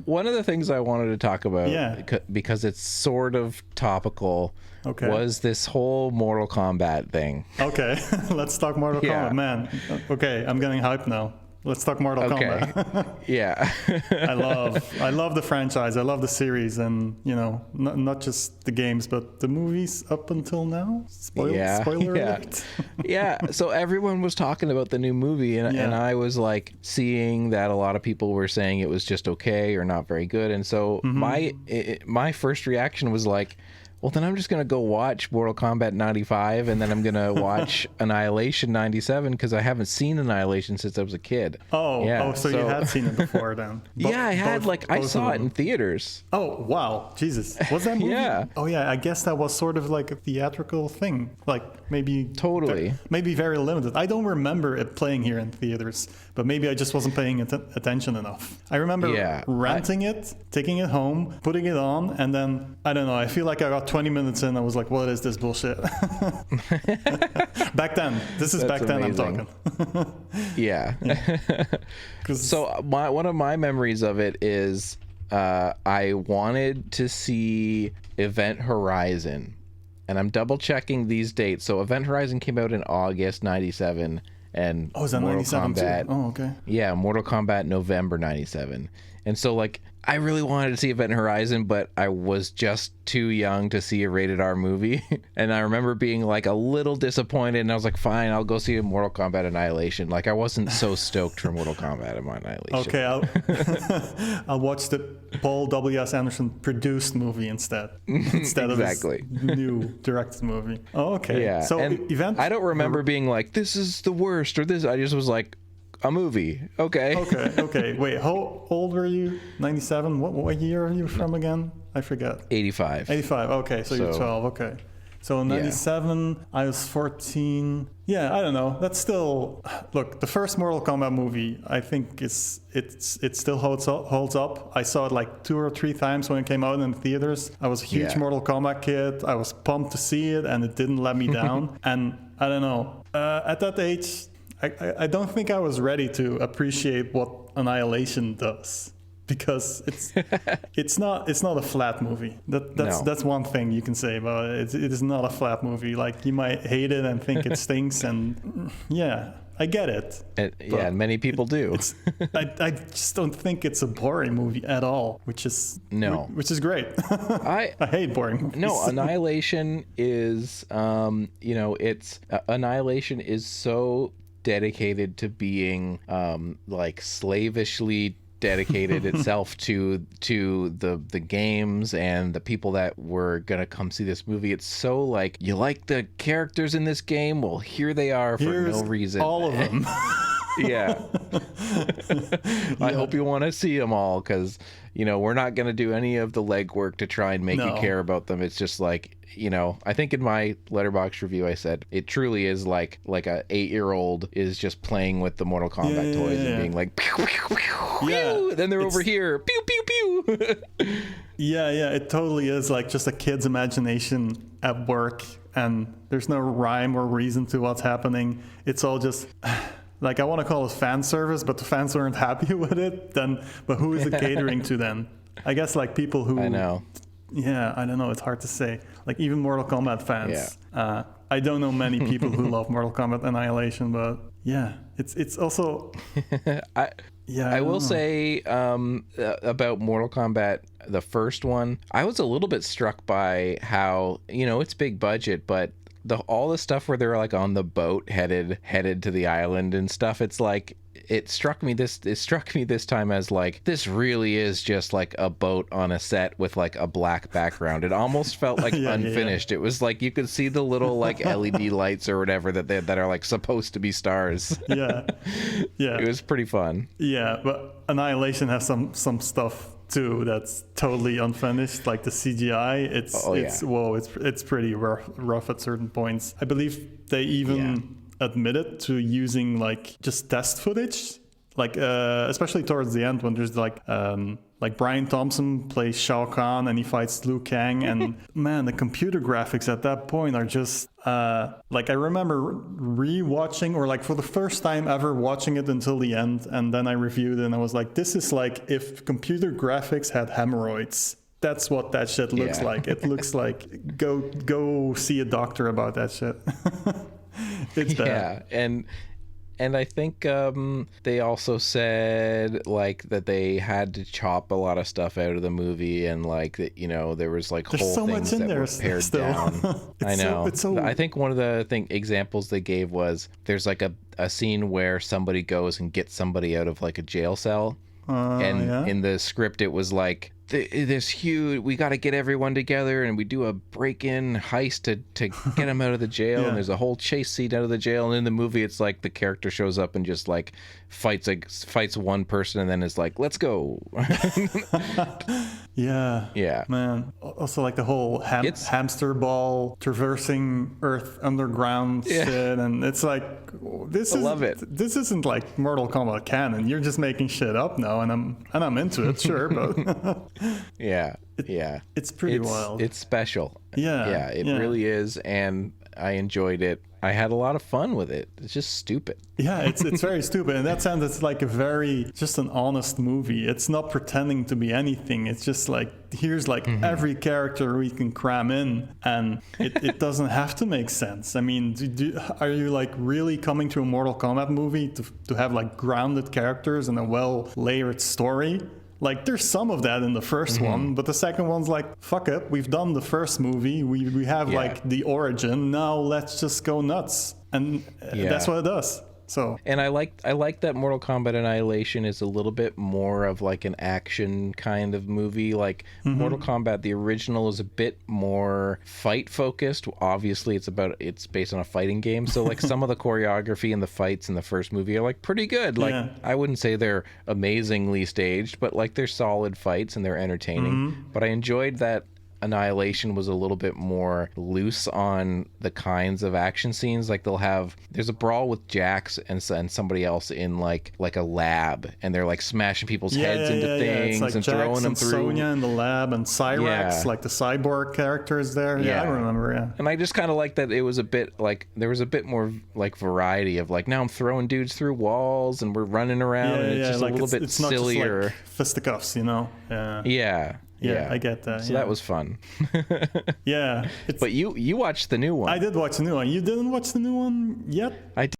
one of the things I wanted to talk about, because it's sort of topical, was this whole Mortal Kombat thing. Okay, let's talk Mortal Kombat, man. Okay, I'm getting hyped now. Let's talk Mortal Kombat. Yeah. I love the franchise. I love the series, and not just the games, but the movies up until now. Spoiler alert. Yeah. So everyone was talking about the new movie, and I was like seeing that a lot of people were saying it was just okay or not very good, and so my first reaction was like, well, then I'm just going to go watch Mortal Kombat 95, and then I'm going to watch Annihilation 97, because I haven't seen Annihilation since I was a kid. So you had seen it before then? I had, I saw it in theaters. Oh, wow. Jesus. Was that movie? Yeah. Oh, yeah, I guess that was sort of like a theatrical thing. Like, maybe... Totally. Maybe very limited. I don't remember it playing here in theaters, but maybe I just wasn't paying attention enough. I remember renting it, taking it home, putting it on, and then, I don't know, I feel like I got 20 minutes in, I was like, what is this bullshit? Back then. This is back then I'm talking. Yeah. So one of my memories of it is I wanted to see Event Horizon. And I'm double checking these dates. So Event Horizon came out in August 97. And is that Mortal 97 Kombat, too? Oh, okay. Yeah, Mortal Kombat November 97. And so I really wanted to see Event Horizon, but I was just too young to see a rated R movie. And I remember being a little disappointed, and I was like, fine, I'll go see a Mortal Kombat Annihilation. I wasn't so stoked for Mortal Kombat Annihilation. Okay, I'll watch the Paul W.S. Anderson produced movie instead of his new directed movie. Oh, okay. Yeah. So I don't remember being like, this is the worst, or this. I just was like, a movie. Okay. Okay. Wait, how old were you? 97? What year are you from again? I forget. 85. Okay, so you're 12. Okay. So in 97, I was 14. Yeah, I don't know. That's still... Look, the first Mortal Kombat movie, I think it still holds up. I saw it 2 or 3 times when it came out in the theaters. I was a huge Mortal Kombat kid. I was pumped to see it, and it didn't let me down. And I don't know. At that age... I don't think I was ready to appreciate what Annihilation does, because it's not a flat movie. That's one thing you can say about it. It is not a flat movie. You might hate it and think it stinks, and I get it. And many people do. I just don't think it's a boring movie at all, which is great. I hate boring movies. No, Annihilation is Annihilation is so dedicated to being slavishly dedicated itself to the games and the people that were gonna come see this movie. It's so you like the characters in this game, well, here they are for no reason, all of them. Yeah. I hope you want to see them all, because we're not going to do any of the legwork to try and make you care about them. It's just I think in my Letterboxd review I said it truly is like a 8-year-old is just playing with the Mortal Kombat toys and being like, pew, pew, pew, pew. Then they're over here, pew pew pew. Yeah, it totally is just a kid's imagination at work, and there's no rhyme or reason to what's happening. It's all just I want to call it fan service, but the fans weren't happy with it. But who is it catering to then? I guess people who... I know. Yeah, I don't know. It's hard to say. Even Mortal Kombat fans. Yeah. I don't know many people who love Mortal Kombat Annihilation, but it's also... I will say about Mortal Kombat, the first one, I was a little bit struck by how, it's big budget, but all the stuff where they're on the boat headed to the island and stuff, it struck me this time as this really is just a boat on a set with a black background. It almost felt unfinished. It was you could see the little LED lights or whatever that are supposed to be stars. Yeah. It was pretty fun. Yeah, but Annihilation has some stuff too that's totally unfinished, the CGI. It's pretty rough at certain points. I believe they even admitted to using just test footage like especially towards the end when there's like Brian Thompson plays Shao Kahn and he fights Liu Kang, and man, the computer graphics at that point are just like, I remember rewatching, or like for the first time ever watching it until the end, and then I reviewed it and I was like, this is like if computer graphics had hemorrhoids. That's what that shit looks like. It looks like go see a doctor about that shit. It's bad. Yeah, and I think they also said like that they had to chop a lot of stuff out of the movie, and like that, you know, there was like There's whole so things much in that there were pared still. down. I know. I think one of the examples they gave was there's like a scene where somebody goes and gets somebody out of like a jail cell, and in the script it was like, this huge, we got to get everyone together and we do a break-in heist to get them out of the jail, and there's a whole chase scene out of the jail, and in the movie it's like the character shows up and just like fights one person and then is like, let's go. Yeah, man. Also like the whole hamster ball traversing Earth underground shit, and it's like, I love it. This isn't like Mortal Kombat canon. You're just making shit up now, and I'm into it, sure, but it's pretty wild. It's special. It really is, and I enjoyed it. I had a lot of fun with it. It's just stupid. Yeah, it's very stupid. In that sense, it's like just an honest movie. It's not pretending to be anything. It's just like, here's like every character we can cram in, and it doesn't have to make sense. I mean, are you like really coming to a Mortal Kombat movie to have like grounded characters and a well-layered story? Like, there's some of that in the first one, but the second one's like, fuck it, we've done the first movie, we have like the origin, now let's just go nuts, and that's what it does. So, and I like that Mortal Kombat Annihilation is a little bit more of like an action kind of movie. Like Mortal Kombat, the original, is a bit more fight focused. Obviously, it's based on a fighting game, so like some of the choreography and the fights in the first movie are like pretty good. Like I wouldn't say they're amazingly staged, but like they're solid fights and they're entertaining. But I enjoyed that Annihilation was a little bit more loose on the kinds of action scenes. Like there's a brawl with Jax and somebody else in like a lab, and they're like smashing people's heads into things, like and Jax throwing them and through. Sonya in the lab, and Cyrax, like the cyborg character, is there. I remember. And I just kind of like that it was a bit like there was a bit more like variety of like, now I'm throwing dudes through walls and we're running around, and it's just like a little bit sillier. Not just like fisticuffs, you know. Yeah, I get that. So that was fun. Yeah. But you watched the new one. I did watch the new one. You didn't watch the new one yet? I